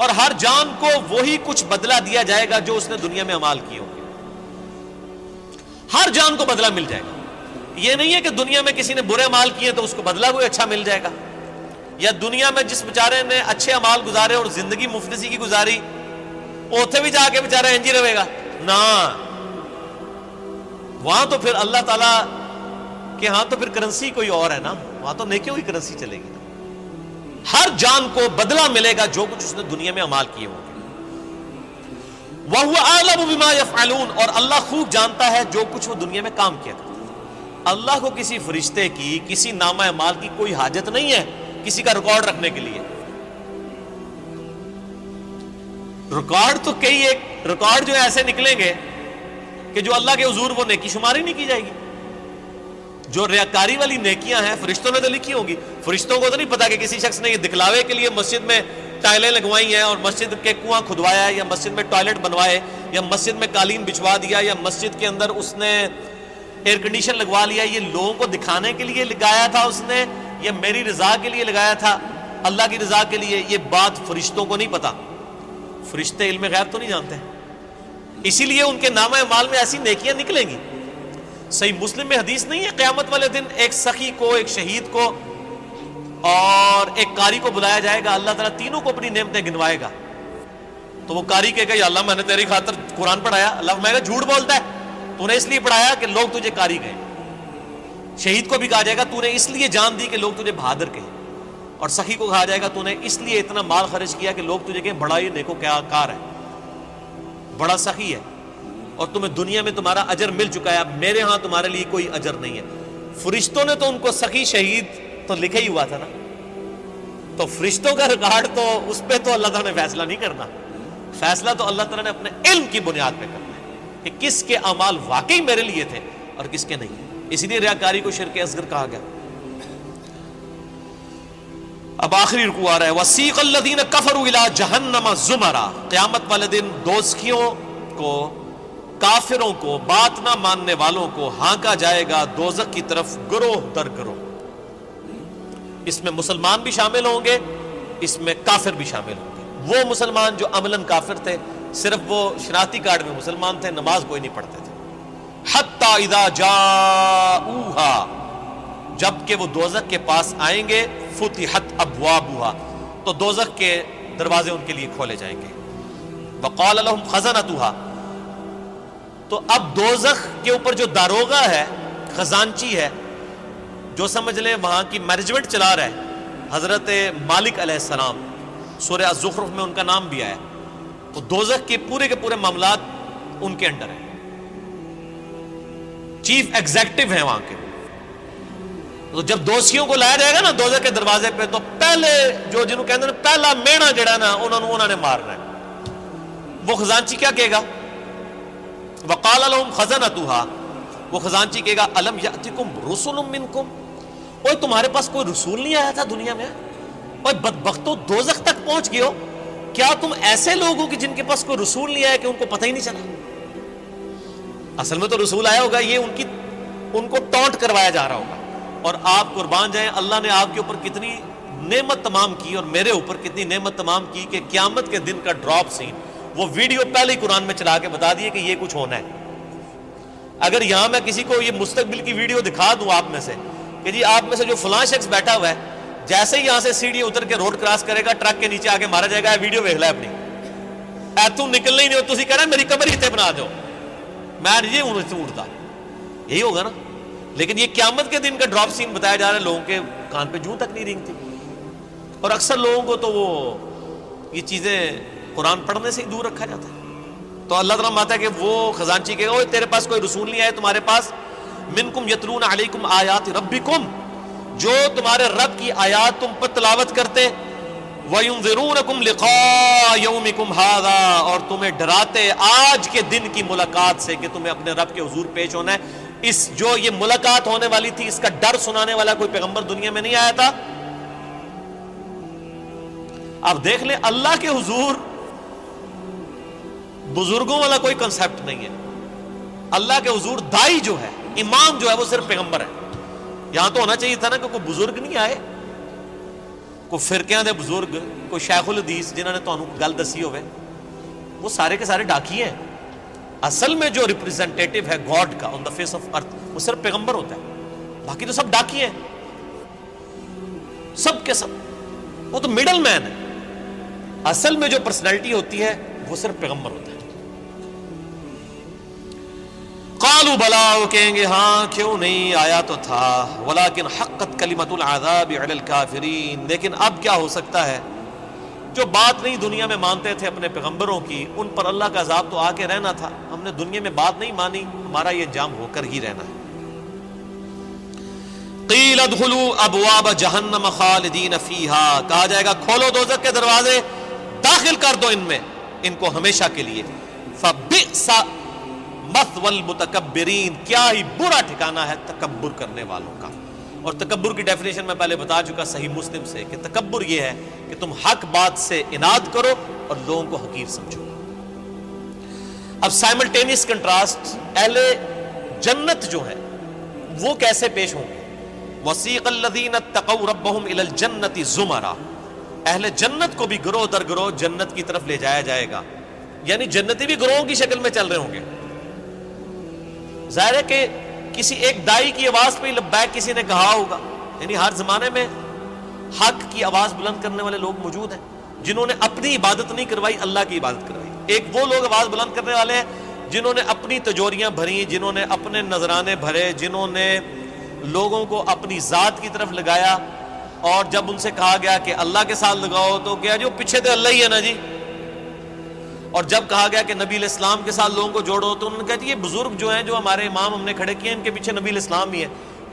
اور ہر جان کو وہی کچھ بدلہ دیا جائے گا جو اس نے دنیا میں اعمال کیے ہوں گے. ہر جان کو بدلہ مل جائے گا. یہ نہیں ہے کہ دنیا میں کسی نے برے اعمال کیے تو اس کو بدلہ کوئی اچھا مل جائے گا, یا دنیا میں جس بیچارے نے اچھے اعمال گزارے اور زندگی مفلسی کی گزاری اوتھے بھی جا کے بیچارہ انجی رہے گا نا, وہاں تو پھر اللہ تعالیٰ کہ ہاں تو پھر کرنسی کوئی اور ہے نا, وہاں تو نیکیوں کی کرنسی چلے گی. ہر جان کو بدلہ ملے گا جو کچھ اس نے دنیا میں اعمال کیے ہوں گے. وَهُوَ أَعْلَمُ بِمَا يَفْعَلُونَ, اور اللہ خوب جانتا ہے جو کچھ وہ دنیا میں کام کیا کرتا ہے. اللہ کو کسی فرشتے کی, کسی نامہ اعمال کی کوئی حاجت نہیں ہے کسی کا ریکارڈ رکھنے کے لیے. ریکارڈ تو کئی ایک ریکارڈ جو ایسے نکلیں گے کہ جو اللہ کے حضور وہ نیکی شماری نہیں کی جائے گی. جو ریاکاری والی نیکیاں ہیں فرشتوں نے تو لکھی ہوں گی. فرشتوں کو تو نہیں پتا کہ کسی شخص نے یہ دکھلاوے کے لیے مسجد میں ٹائلیں لگوائی ہیں اور مسجد کے کنواں کھدوایا ہے, یا مسجد میں ٹوائلٹ بنوائے, یا مسجد میں قالین بچھوا دیا, یا مسجد کے اندر اس نے ایئر کنڈیشن لگوا لیا, یہ لوگوں کو دکھانے کے لیے لگایا تھا اس نے, یا میری رضا کے لیے لگایا تھا, اللہ کی رضا کے لیے, یہ بات فرشتوں کو نہیں پتا. فرشتے علم غیب تو نہیں جانتے, اسی لیے ان کے نامہ اعمال میں ایسی نیکیاں نکلیں گی. صحیح مسلم میں حدیث نہیں ہے قیامت والے دن ایک سخی کو, ایک شہید کو اور ایک قاری کو بلایا جائے گا, اللہ تعالیٰ تینوں کو اپنی نعمتیں گنوائے گا. تو وہ قاری کہے گا یا اللہ میں نے تیری خاطر قرآن پڑھایا. اللہ فرمائے گا جھوٹ بولتا ہے, تو نے اس لیے پڑھایا کہ لوگ تجھے قاری کہیں. شہید کو بھی کہا جائے گا تو نے اس لیے جان دی کہ لوگ تجھے بہادر کہیں, اور سخی کو کہا جائے گا تو نے اس لیے اتنا مال خرچ کیا کہ لوگ تجھے کہیں بڑا یہ دیکھو کیا کار ہے, بڑا سخی ہے, اور تمہیں دنیا میں تمہارا اجر مل چکا ہے, اب میرے ہاں تمہارے لیے کوئی اجر نہیں ہے. فرشتوں نے تو ان کو سخی شہید تو لکھا ہی ہوا تھا نا, تو فرشتوں کا ریکارڈ تو اس پہ تو اللہ تعالیٰ نے فیصلہ نہیں کرنا. فیصلہ تو اللہ تعالیٰ نے اپنے علم کی بنیاد پہ کرنا ہے کہ کس کے اعمال واقعی میرے لیے تھے اور کس کے نہیں. اسی لیے ریاکاری کو شرک اصغر کہا گیا. اب آخری رکوع آ رہا ہے وَسِيقَ الَّذِينَ كَفَرُوا إِلَىٰ جَهَنَّمَ زُمَرًا. قیامت والے دن دوزخیوں کو, کافروں کو, بات نہ ماننے والوں کو ہانکا جائے گا دوزخ کی طرف گروہ در گروہ. اس میں مسلمان بھی شامل ہوں گے, اس میں کافر بھی شامل ہوں گے. وہ مسلمان جو عملاً کافر تھے, صرف وہ شناختی کارڈ میں مسلمان تھے, نماز کوئی نہیں پڑھتے تھے. حتی اذا جاؤہا, جب کہ وہ دوزخ کے پاس آئیں گے, فتحت ابوابہا, تو دوزخ کے دروازے ان کے لیے کھولے جائیں گے. وقال لهم خزنتہا, تو اب دوزخ کے اوپر جو داروغہ ہے, خزانچی ہے, جو سمجھ لیں وہاں کی مینجمنٹ چلا رہا ہے, حضرت مالک علیہ السلام, سورہ الزخرف میں ان کا نام بھی آیا. تو دوزخ کے پورے معاملات ان کے انڈر ہیں, چیف ایگزیکٹو ہیں وہاں کے. تو جب دوزخیوں کو لایا جائے گا نا دوزخ کے دروازے پہ, تو پہلے جو جنہوں کہتے ہیں پہلا مینا جڑا نا انہوں نے مارنا ہے. وہ خزانچی کیا کہے گا؟ وقال لهم خزنتها, وہ خزانچی کہے گا الم یاتکم رسل منکم, اوے تمہارے پاس کوئی رسول نہیں آیا تھا دنیا میں؟ اوے بدبختو دوزخ تک پہنچ گئے ہو, کیا تم ایسے لوگ ہو کہ جن کے پاس کوئی رسول نہیں آیا کہ ان کو پتہ ہی نہیں چلا؟ اصل میں تو رسول آیا ہوگا, یہ ان کو ٹونٹ کروایا جا رہا ہوگا. اور آپ قربان جائیں, اللہ نے آپ کے اوپر کتنی نعمت تمام کی اور میرے اوپر کتنی نعمت تمام کی کہ قیامت کے دن کا ڈراپ سین وہ ویڈیو پہلے ہی قرآن میں چلا کے بتا دیے کہ یہ کچھ ہونا ہے. اگر یہاں میں کسی کو یہ مستقبل کی ویڈیو دکھا دوں آپ میں سے کہ جی آپ میں سے جو فلاں شخص بیٹھا ہوا ہے, جیسے ہی یہاں سے سیڑھی اتر کے روڈ کراس کرے گا ٹرک کے نیچے آ کے مارا جائے گا, ویڈیو ویکھ لے اپنی, تم نکلنا ہی نہیں ہو, تسی کہنا میری کمر ہی تے بنا دو, میں نہیں ہوں اڑتا, یہی ہوگا نا. لیکن یہ قیامت کے دن کا ڈراپ سین بتایا جا رہا ہے, لوگوں کے کان پہ جوں تک نہیں رینگتی. اور اکثر لوگوں کو تو وہ یہ چیزیں قرآن پڑھنے سے ہی دور رکھا جاتا ہے. تو اللہ تعالیٰ ماتا ہے کہ وہ خزانچی کہے گا تیرے پاس کوئی رسول نہیں آئے تمہارے پاس, منکم یتلون علیکم آیات ربکم, جو تمہارے رب کی آیات تم پر تلاوت کرتے, وَيُنذِرُونَكُمْ لِقَاءَ يَوْمِكُمْ هَذَا, اور تمہیں ڈراتے آج کے دن کی ملاقات سے کہ تمہیں اپنے رب کے حضور پیش ہونا ہے. اس جو یہ ملاقات ہونے والی تھی اس کا ڈر سنانے والا کوئی پیغمبر دنیا میں نہیں آیا تھا. اب دیکھ لیں اللہ کے حضور بزرگوں والا کوئی کنسپٹ نہیں ہے. اللہ کے حضور دائی جو ہے, امام جو ہے, وہ صرف پیغمبر ہے. یہاں تو ہونا چاہیے تھا نا کہ کوئی بزرگ نہیں آئے, کوئی فرقیاں دے بزرگ، کوئی شیخ الحدیث جنہوں نے تانوں گل دسی ہوئے، وہ سارے کے سارے ڈاکی ہیں. اصل میں جو ریپرزینٹیٹیو ہے گاڈ کا آن دا فیس آف ارتھ وہ صرف پیغمبر ہوتا ہے، باقی تو سب ڈاکی ہیں، سب کے سب. وہ تو مڈل مین ہے. اصل میں جو پرسنالٹی ہوتی ہے وہ صرف پیغمبر ہوتا ہے. قالوا بلا، وہ کہیں گے ہاں کیوں نہیں، آیا تو تھا. ولکن حقت کلمۃ العذاب علی الکافرین، لیکن اب کیا ہو سکتا ہے، جو بات نہیں دنیا میں مانتے تھے اپنے پیغمبروں کی، ان پر اللہ کا عذاب تو آ کے رہنا تھا. ہم نے دنیا میں بات نہیں مانی، ہمارا یہ انجام ہو کر ہی رہنا ہے. قیل ادخلوا ابواب جہنم خالدین فیہا، کہا جائے گا کھولو دوزخ کے دروازے، داخل کر دو ان میں، ان کو ہمیشہ کے لیے. فبئس مثوى المتکبرین، کیا ہی برا ٹھکانہ ہے تکبر کرنے والوں کا. اور تکبر کی ڈیفینیشن میں پہلے بتا چکا صحیح مسلم سے کہ تکبر یہ ہے کہ تم حق بات سے اناد کرو اور لوگوں کو حقیر سمجھو. اب سائملٹینیس کنٹراسٹ، اہل جنت جو ہے وہ کیسے پیش ہوں گے. وسیق الذین اتقوا ربهم الی الجنۃ زمرا، اہل جنت کو بھی گروہ در گروہ جنت کی طرف لے جایا جائے گا، یعنی جنتی بھی گروہوں کی شکل میں چل رہے ہوں گے. ظاہر ہے کہ کسی ایک دائی کی آواز پہ لبیک کسی نے کہا ہوگا، یعنی ہر زمانے میں حق کی آواز بلند کرنے والے لوگ موجود ہیں جنہوں نے اپنی عبادت نہیں کروائی، اللہ کی عبادت کروائی. ایک وہ لوگ آواز بلند کرنے والے ہیں جنہوں نے اپنی تجوریاں بھری، جنہوں نے اپنے نذرانے بھرے، جنہوں نے لوگوں کو اپنی ذات کی طرف لگایا، اور جب ان سے کہا گیا کہ اللہ کے ساتھ لگاؤ تو کیا جو پیچھے تو اللہ ہی ہے نا جی. اور جب کہا گیا کہ نبی علیہ السلام کے ساتھ لوگوں کو جوڑو تو انہوں نے کہا کہ یہ بزرگ جو ہیں جو ہمارے امام ہم نے کھڑے کیے ان کے پیچھے نبی علیہ السلام ہی ہے.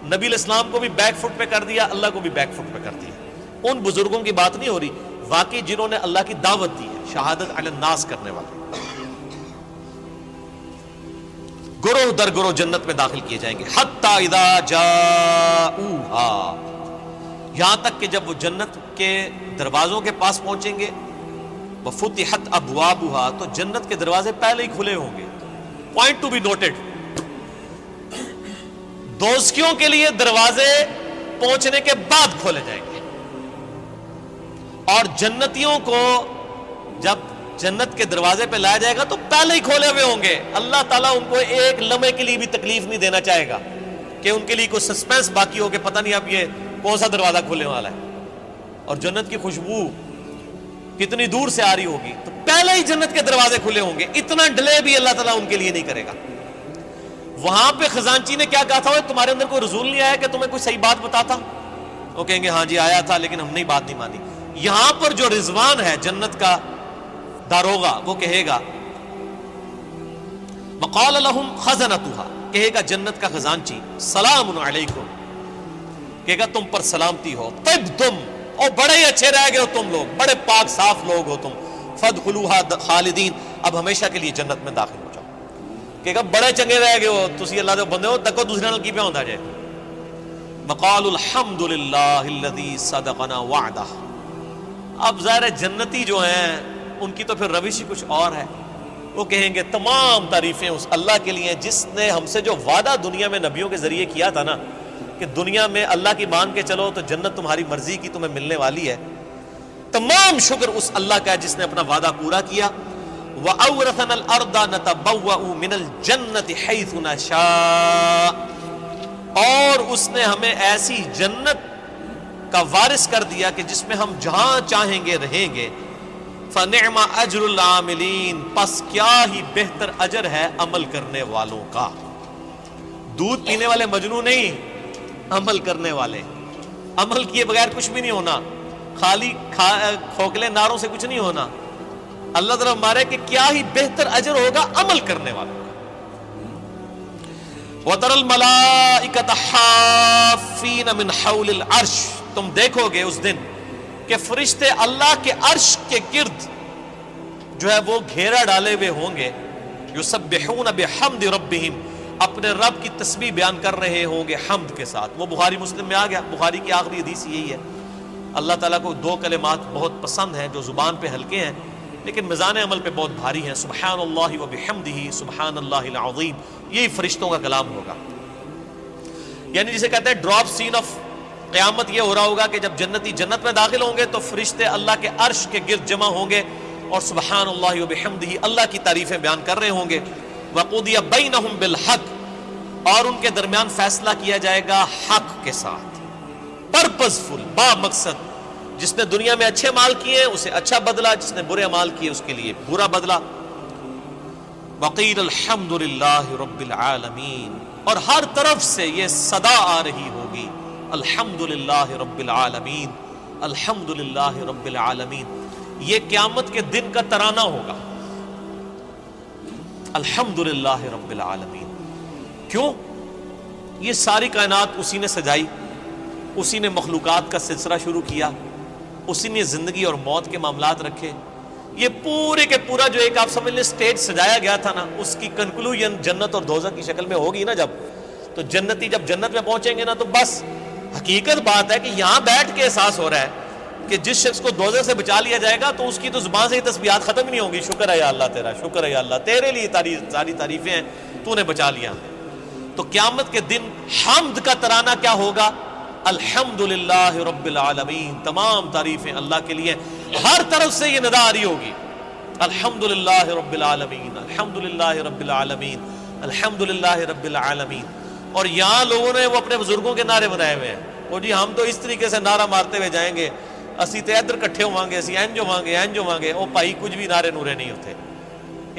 نبی علیہ السلام کو بھی بیک فٹ پہ کر دیا، اللہ کو بھی بیک فٹ پہ کر دیا. ان بزرگوں کی بات نہیں ہو رہی، واقعی جنہوں نے اللہ کی دعوت دی ہے، شہادت علی الناس کرنے والے. گروہ در گروہ جنت میں داخل کیے جائیں گے. حتی اذا جاؤہا، یہاں تک کہ جب وہ جنت کے دروازوں کے پاس پہنچیں گے. وفتحت ابوابها، تو جنت کے دروازے پہلے ہی کھلے ہوں گے. پوائنٹ ٹو بی نوٹڈ، دوزخیوں کے لیے دروازے پہنچنے کے بعد کھولے جائیں گے، اور جنتیوں کو جب جنت کے دروازے پہ لایا جائے گا تو پہلے ہی کھولے ہوئے ہوں گے. اللہ تعالیٰ ان کو ایک لمحے کے لیے بھی تکلیف نہیں دینا چاہے گا کہ ان کے لیے کوئی سسپینس باقی ہو کہ پتہ نہیں اب یہ کون سا دروازہ کھولنے والا ہے. اور جنت کی خوشبو کتنی دور سے آ رہی ہوگی، تو پہلے ہی جنت کے دروازے کھلے ہوں گے. اتنا ڈیلے بھی اللہ تعالیٰ ان کے لیے نہیں کرے گا. وہاں پہ خزانچی نے کیا کہا تھا، تمہارے اندر کوئی رسول نہیں آیا کہ تمہیں کوئی صحیح بات بتاتا؟ وہ کہیں گے ہاں جی آیا تھا لیکن ہم نے بات نہیں مانی. یہاں پر جو رضوان ہے جنت کا داروغہ، وہ کہے گا وقال لهم خزنتها، کہے گا جنت کا خزانچی سلام علیکم، کہے گا تم پر سلامتی ہو، طبتم، اور بڑے ہی اچھے رہ گئے ہو تم لوگ، بڑے پاک صاف لوگ ہو تم، فادخلوها خالدین، اب ہمیشہ کے لیے جنت میں داخل ہو جاؤ. کہے گا بڑے چنگے رہ گئے ہو تسی اللہ دے بندے ہو، تکو دوسرے نال کی پہ ہوندا جائے. وقالوا الحمد للہ الذی صدقنا وعدہ. اب ظاہر جنتی جو ہیں ان کی تو پھر روش ہی کچھ اور ہے. وہ کہیں گے تمام تعریفیں اس اللہ کے لیے جس نے ہم سے جو وعدہ دنیا میں نبیوں کے ذریعے کیا تھا نا کہ دنیا میں اللہ کی مان کے چلو تو جنت تمہاری مرضی کی تمہیں ملنے والی ہے. تمام شکر اس اللہ کا ہے جس نے اپنا وعدہ پورا کیا. وَأَوْرَثَنَا الْأَرْضَ نَتَبَوَّأُ مِنَ الْجَنَّةِ حَيْثُ نَشَاءُ، اور اس نے ہمیں ایسی جنت کا وارث کر دیا کہ جس میں ہم جہاں چاہیں گے رہیں گے. فَنِعْمَ أَجْرُ الْعَامِلِينَ، پس کیا ہی بہتر اجر ہے عمل کرنے والوں کا. دودھ پینے والے مجنون نہیں، عمل کرنے والے. عمل کیے بغیر کچھ بھی نہیں ہونا، خالی کھوکھلے نعروں سے کچھ نہیں ہونا. اللہ تعالیٰ مارے کہ کیا ہی بہتر اجر ہوگا عمل کرنے والوں کا. وَتَرَى الْمَلَائِكَةَ حَافِّينَ مِنْ حَوْلِ الْعَرْشِ، تم دیکھو گے اس دن کہ فرشتے اللہ کے عرش کے گرد جو ہے وہ گھیرا ڈالے ہوئے ہوں گے. یسبحون بحمد ربہم، اپنے رب کی تسبیح بیان کر رہے ہوں گے حمد کے ساتھ. وہ بخاری مسلم میں آ گیا، بخاری کی آخری حدیث یہی ہے. اللہ تعالیٰ کو دو کلمات بہت پسند ہیں جو زبان پہ ہلکے ہیں لیکن میزان عمل پہ بہت بھاری ہیں. سبحان اللہ و بحمدہ سبحان اللہ العظیم، یہی فرشتوں کا کلام ہوگا. یعنی جسے کہتے ہیں ڈراپ سین آف قیامت یہ ہو رہا ہوگا کہ جب جنتی جنت میں داخل ہوں گے تو فرشتے اللہ کے عرش کے گرد جمع ہوں گے اور سبحان اللہ وبحمدہ اللہ کی تعریفیں بیان کر رہے ہوں گے. وقضی بینہم بالحق، اور ان کے درمیان فیصلہ کیا جائے گا حق کے ساتھ، پرپزفل، با مقصد. جس نے دنیا میں اچھے مال کیے اسے اچھا بدلہ، جس نے برے مال کیے اس کے لیے برا بدلہ. وقیل الحمد للہ رب العالمین، اور ہر طرف سے یہ صدا آ رہی ہوگی الحمد للہ رب العالمین، الحمد للہ رب العالمین. یہ قیامت کے دن کا ترانہ ہوگا، الحمد للہ رب العالمین. کیوں؟ یہ ساری کائنات اسی نے سجائی، اسی نے مخلوقات کا سلسلہ شروع کیا، اسی نے زندگی اور موت کے معاملات رکھے. یہ پورے کے پورا جو ایک آپ سمجھ لیں سٹیج سجایا گیا تھا نا، اس کی کنکلوژن جنت اور دوزخ کی شکل میں ہوگی نا. جب جنتی جب جنت میں پہنچیں گے نا تو بس حقیقت بات ہے کہ یہاں بیٹھ کے احساس ہو رہا ہے کہ جس شخص کو دوزخ سے بچا لیا جائے گا تو اس کی تو زبان سے ہی تسبیحات ختم ہی نہیں ہوں گی. شکر ہے یا اللہ تیرا، شکر ہے یا اللہ، تیرے لیے ساری تعریفیں ہیں، تو نے بچا لیا. تو قیامت کے دن حمد کا ترانہ کیا ہوگا؟ الحمد للہ رب العالمین، تمام تعریفیں اللہ کے لیے. ہر طرف سے یہ ندا آ رہی ہوگی الحمد للہ رب العالمین، الحمد للہ رب العالمین، الحمد للہ رب العالمین. اور یہاں لوگوں نے وہ اپنے بزرگوں کے نعرے بنائے ہوئے ہیں، اور جی ہم تو اس طریقے سے نعرہ مارتے ہوئے جائیں گے، اسی تے ادھر کٹھے ہوواں گے، اسی اینجو مانگے. او بھائی کچھ بھی نعرے نورے نہیں ہوتے.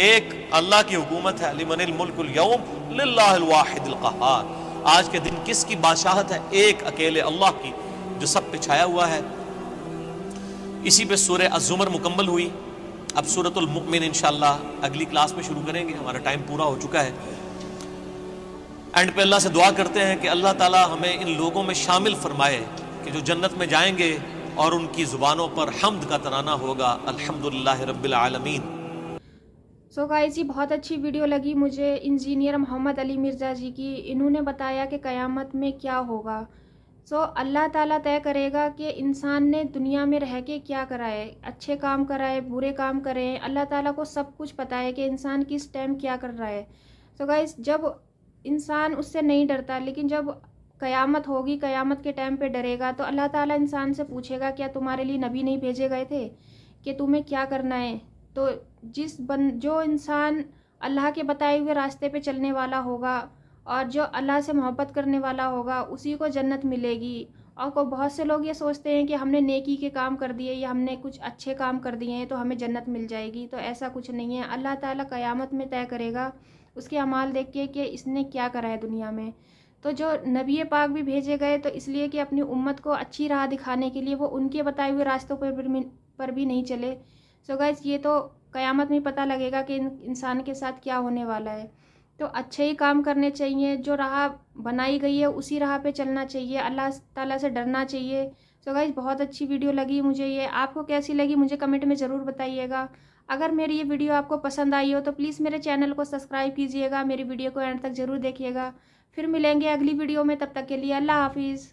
ایک اللہ کی حکومت ہے، لمن الملک اليوم للہ الواحد القہار. آج کے دن کس کی بادشاہت ہے؟ ایک اکیلے اللہ کی، جو سب پہ چھایا ہوا ہے. اسی پہ سورہ الزمر مکمل ہوئی. اب سورۃ المؤمن انشاءاللہ اگلی کلاس میں شروع کریں گے، ہمارا ٹائم پورا ہو چکا ہے. اینڈ پہ اللہ سے دعا کرتے ہیں کہ اللہ تعالی ہمیں ان لوگوں میں شامل فرمائے کہ جو جنت میں جائیں گے اور ان کی زبانوں پر حمد کا ترانہ ہوگا الحمدللہ رب العالمین. سو گائز جی بہت اچھی ویڈیو لگی مجھے انجینئر محمد علی مرزا جی کی. انہوں نے بتایا کہ قیامت میں کیا ہوگا. سو اللہ تعالیٰ طے کرے گا کہ انسان نے دنیا میں رہ کے کیا کرائے، اچھے کام کرائے، برے کام کریں. اللہ تعالیٰ کو سب کچھ پتہ ہے کہ انسان کس ٹائم کیا کر رہا ہے. سو گائز جب انسان اس سے نہیں ڈرتا، لیکن جب قیامت ہوگی، قیامت کے ٹائم پہ ڈرے گا، تو اللہ تعالیٰ انسان سے پوچھے گا کیا تمہارے لیے نبی نہیں بھیجے گئے تھے کہ تمہیں کیا کرنا ہے. تو جو انسان اللہ کے بتائے ہوئے راستے پہ چلنے والا ہوگا اور جو اللہ سے محبت کرنے والا ہوگا اسی کو جنت ملے گی. اور بہت سے لوگ یہ سوچتے ہیں کہ ہم نے نیکی کے کام کر دیے یا ہم نے کچھ اچھے کام کر دیے ہیں تو ہمیں جنت مل جائے گی. تو ایسا کچھ نہیں ہے. اللہ تعالیٰ قیامت میں طے کرے گا اس کے اعمال دیکھ کے کہ اس نے کیا کرا ہے دنیا میں. تو جو نبی پاک بھی بھیجے گئے تو اس لیے کہ اپنی امت کو اچھی راہ دکھانے کے لیے وہ ان کے بتائے ہوئے راستوں پر بھی نہیں چلے. سو گائز یہ تو قیامت میں پتہ لگے گا کہ انسان کے ساتھ کیا ہونے والا ہے. تو اچھے ہی کام کرنے چاہیے، جو راہ بنائی گئی ہے اسی راہ پہ چلنا چاہیے، اللہ تعالیٰ سے ڈرنا چاہیے. سو گائز بہت اچھی ویڈیو لگی مجھے یہ. آپ کو کیسی لگی مجھے کمنٹ میں ضرور بتائیے گا. اگر میری یہ ویڈیو آپ کو پسند آئی ہو تو پلیز میرے چینل کو سبسکرائب کیجیے گا، میری ویڈیو کو اینڈ تک ضرور دیکھیے گا. پھر ملیں گے اگلی ویڈیو میں، تب تک کے لیے اللہ حافظ.